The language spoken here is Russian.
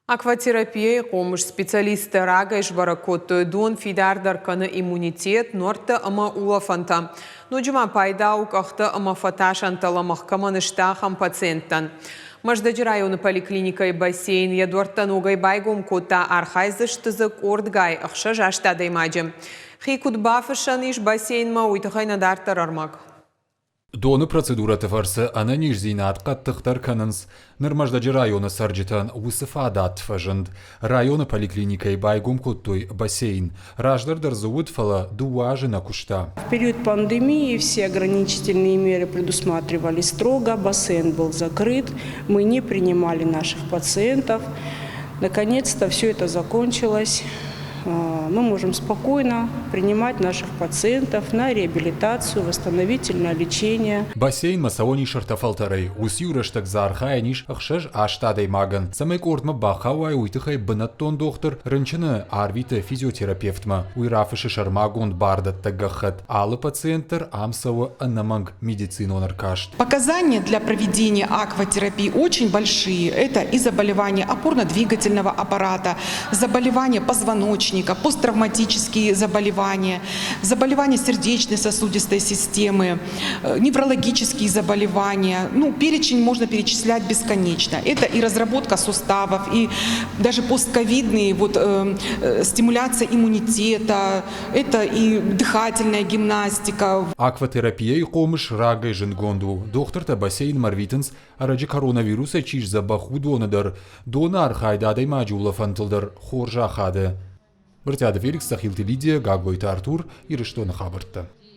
Акватерапия комыш специалисты рага ишбаракотты дон фидардар каны иммунитет норта ама улафанта. Нуджима пайдаук ахта ама фаташантала махкаманыштахам пациенттан. Маждаджи районы поликлиника и бассейн ядуарта ногай байгум кота архайзыштызык ордгай ахша жашта даймаджим. Хикут бафышан иш бассейн ма уйтахайна дартар армак. Доны процедураты варсы ананиш зинат каттыхтар канынс. Нырмаждаджи районы сарджитан усыфадат фажынд. Районы поликлиника и байгум коттой бассейн. Раждардар зовут фала дуажи на кушта. В период пандемии все ограничительные меры предусматривались строго. Бассейн был закрыт. Мы не принимали наших пациентов. Наконец-то все это закончилось. Мы можем спокойно принимать наших пациентов на реабилитацию, восстановительное лечение. Бассейн масавони шартафалтарей, усюраштак зархайниш ахшаж аштадей маган. Самек ордма бахауай уйтыхай бынаттон доктор рынчыны арвита физиотерапевтма. Уйрафыши шармагунд бардат тагахат. Алы пациентер амсавы аннаманг медицинонар кашт. Показания для проведения акватерапии очень большие. Это и заболевания опорно-двигательного аппарата, заболевания позвоночника, посттравматические заболевания, заболевания сердечно-сосудистой системы, неврологические заболевания. Перечень можно перечислять бесконечно. Это и разработка суставов, и даже постковидные, стимуляция иммунитета, это и дыхательная гимнастика. Акватерапия и комыш рагай жингонду. Доктор-то бассейн марвитенс, араджи коронавируса чиш забаху донадар. Донар хайдадай маджула фантылдар хоржа хады. Бертяда Феликс, Сахилти Лидия, Гагойта Артур и Рештона Хабарта.